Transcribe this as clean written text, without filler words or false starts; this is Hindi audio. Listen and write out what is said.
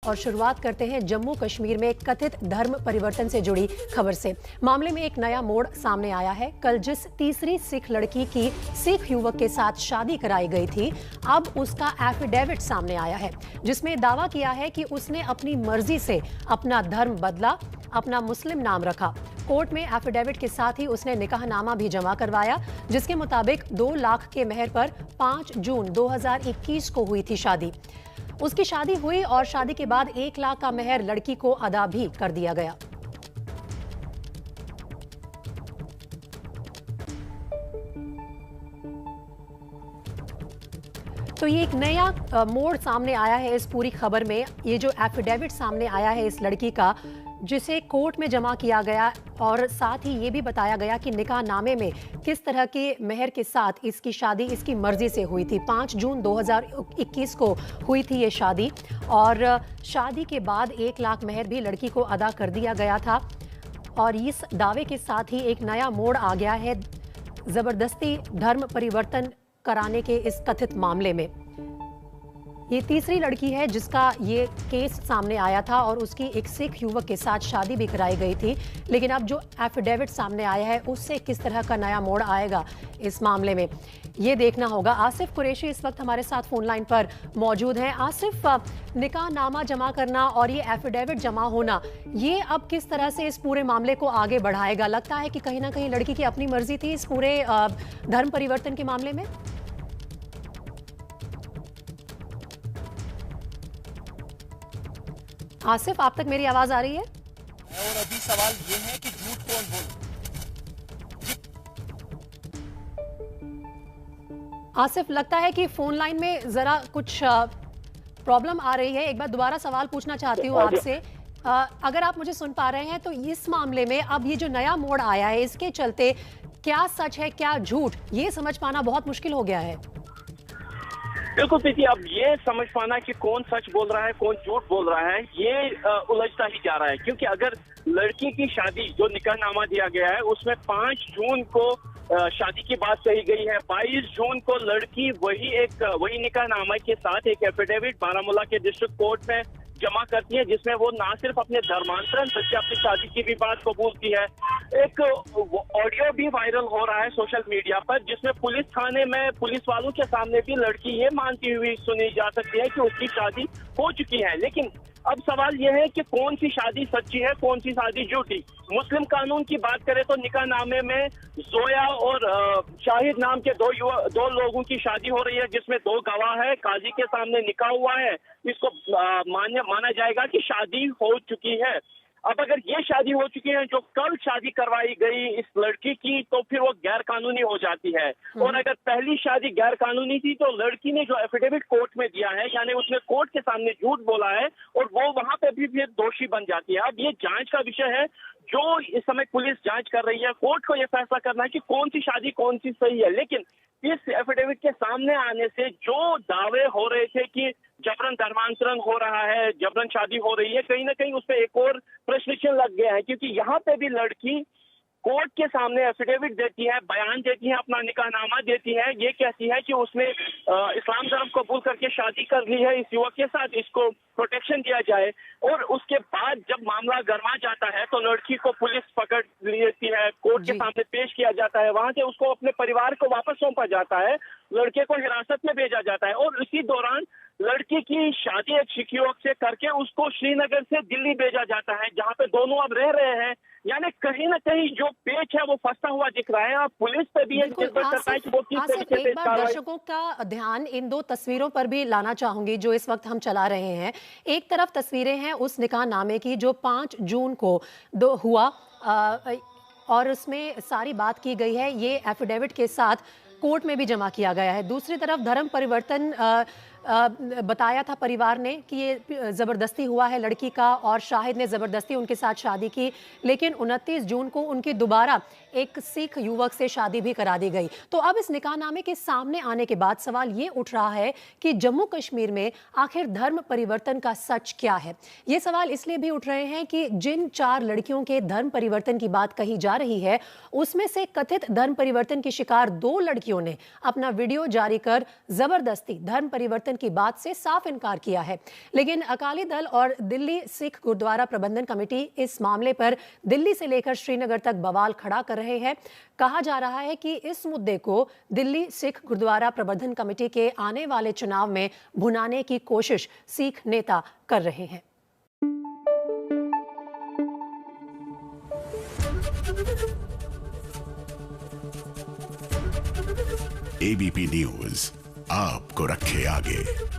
और शुरुआत करते हैं जम्मू कश्मीर में कथित धर्म परिवर्तन से जुड़ी खबर से। मामले में एक नया मोड़ सामने आया है। कल जिस तीसरी सिख लड़की की सिख युवक के साथ शादी कराई गई थी, अब उसका एफिडेविट सामने आया है, जिसमें दावा किया है कि उसने अपनी मर्जी से अपना धर्म बदला, अपना मुस्लिम नाम रखा। कोर्ट में एफिडेविट के साथ ही उसने निकाहनामा भी जमा करवाया, जिसके मुताबिक 2 लाख के मेहर पर 5 जून 2021 को हुई थी शादी। उसकी शादी हुई और शादी के बाद 1 लाख का मेहर लड़की को अदा भी कर दिया गया। तो ये एक नया मोड़ सामने आया है इस पूरी खबर में। ये जो एफिडेविट सामने आया है इस लड़की का, जिसे कोर्ट में जमा किया गया, और साथ ही ये भी बताया गया कि निकाहनामे में किस तरह के मेहर के साथ इसकी शादी इसकी मर्जी से हुई थी। 5 जून 2021 को हुई थी ये शादी, और शादी के बाद 1 लाख मेहर भी लड़की को अदा कर दिया गया था। और इस दावे के साथ ही एक नया मोड़ आ गया है जबरदस्ती धर्म परिवर्तन कराने के इस कथित मामले में। ये तीसरी लड़की है जिसका ये केस सामने आया था, और उसकी एक सिख युवक के साथ शादी भी कराई गई थी। लेकिन अब जो एफिडेविट सामने आया है, उससे किस तरह का नया मोड़ आएगा इस मामले में, ये देखना होगा। आसिफ कुरैशी इस वक्त हमारे साथ फोन लाइन पर मौजूद हैं। आसिफ, निकाहनामा जमा करना और ये एफिडेविट जमा होना, ये अब किस तरह से इस पूरे मामले को आगे बढ़ाएगा? लगता है कि कहीं ना कहीं लड़की की अपनी मर्जी थी इस पूरे धर्म परिवर्तन के मामले में। आसिफ, आप तक मेरी आवाज आ रही है? और अभी सवाल ये है कि झूठ कौन बोले। आसिफ, लगता है कि फोन लाइन में जरा कुछ प्रॉब्लम आ रही है। एक बार दोबारा सवाल पूछना चाहती हूँ आपसे। अगर आप मुझे सुन पा रहे हैं तो इस मामले में अब ये जो नया मोड़ आया है, इसके चलते क्या सच है क्या झूठ, ये समझ पाना बहुत मुश्किल हो गया है। बिल्कुल प्रीति, अब ये समझ पाना कि कौन सच बोल रहा है कौन झूठ बोल रहा है, ये उलझता ही जा रहा है। क्योंकि अगर लड़की की शादी जो निकाहनामा दिया गया है उसमें 5 जून को शादी की बात कही गई है, 22 जून को लड़की वही निकाहनामा के साथ एक एफिडेविट बारामूला के डिस्ट्रिक्ट कोर्ट में जमा करती है, जिसमें वो ना सिर्फ अपने धर्मांतरण बल्कि अपनी शादी की भी बात कबूलती है। एक ऑडियो भी वायरल हो रहा है सोशल मीडिया पर, जिसमें पुलिस थाने में पुलिस वालों के सामने भी लड़की ये मानती हुई सुनी जा सकती है कि उसकी शादी हो चुकी है। लेकिन अब सवाल यह है कि कौन सी शादी सच्ची है कौन सी शादी झूठी। मुस्लिम कानून की बात करें तो निकाहनामे में जोया और शाहिद नाम के दो लोगों की शादी हो रही है, जिसमें 2 गवाह है, काजी के सामने निकाह हुआ है। इसको माना जाएगा कि शादी हो चुकी है। अब अगर ये शादी हो चुकी है, जो कल शादी करवाई गई इस लड़की की, तो फिर वो गैर कानूनी हो जाती है। और अगर पहली शादी गैर कानूनी थी तो लड़की ने जो एफिडेविट कोर्ट में दिया है, यानी उसने कोर्ट के सामने झूठ बोला है, और वो वहां पे भी फिर दोषी बन जाती है। अब ये जांच का विषय है, जो इस समय पुलिस जांच कर रही है। कोर्ट को यह फैसला करना है कि कौन सी शादी कौन सी सही है। लेकिन इस एफिडेविट के सामने आने से जो दावे हो रहे थे कि जबरन धर्मांतरण हो रहा है, जबरन शादी हो रही है, कहीं ना कहीं उस पर एक और प्रश्न चिन्ह लग गया है। क्योंकि यहाँ पे भी लड़की कोर्ट के सामने एफिडेविट देती है, बयान देती है, अपना निकाहनामा देती है, ये कहती है कि उसने इस्लाम धर्म कबूल करके शादी कर ली है इस युवक के साथ, इसको प्रोटेक्शन दिया जाए। और उसके बाद जब मामला गरमा जाता है तो लड़की को पुलिस पकड़ लेती है, कोर्ट के सामने पेश किया जाता है, वहां से उसको अपने परिवार को वापस सौंपा जाता है, लड़के को हिरासत में भेजा जाता है, और इसी दौरान लड़की की शादी एक सिख युवक से करके उसको श्रीनगर से दिल्ली भेजा जाता है, जहां पे दोनों अब रह रहे हैं। यानी कहीं ना कहीं जो पेच है वो फंसा हुआ दिख रहा है। अब पुलिस पे भी एक निर्भर करता है कि वो किस तरीके से। एक बार दर्शकों का ध्यान इन 2 तस्वीरों पर भी लाना चाहूंगी जो इस वक्त हम चला रहे हैं। एक तरफ तस्वीरें हैं उस निकाहनामे की जो 5 जून को हुआ, और उसमें सारी बात की गई है, ये एफिडेविट के साथ कोर्ट में भी जमा किया गया है। दूसरी तरफ धर्म परिवर्तन बताया था परिवार ने कि ये ज़बरदस्ती हुआ है लड़की का, और शाहिद ने ज़बरदस्ती उनके साथ शादी की। लेकिन 29 जून को उनकी दोबारा एक सिख युवक से शादी भी करा दी गई। तो अब इस निकाहनामे के सामने आने के बाद सवाल ये उठ रहा है कि जम्मू कश्मीर में आखिर धर्म परिवर्तन का सच क्या है। ये सवाल इसलिए भी उठ रहे हैं कि जिन 4 लड़कियों के धर्म परिवर्तन की बात कही जा रही है, उसमें से कथित धर्म परिवर्तन की शिकार 2 लड़कियों ने अपना वीडियो जारी कर जबरदस्ती धर्म परिवर्तन की बात से साफ इनकार किया है। लेकिन अकाली दल और दिल्ली सिख गुरुद्वारा प्रबंधन कमेटी इस मामले पर दिल्ली से लेकर श्रीनगर तक बवाल खड़ा कर रहे हैं। कहा जा रहा है कि इस मुद्दे को दिल्ली सिख गुरुद्वारा प्रबंधन कमेटी के आने वाले चुनाव में भुनाने की कोशिश सिख नेता कर रहे हैं। एबीपी न्यूज आपको रखे आगे।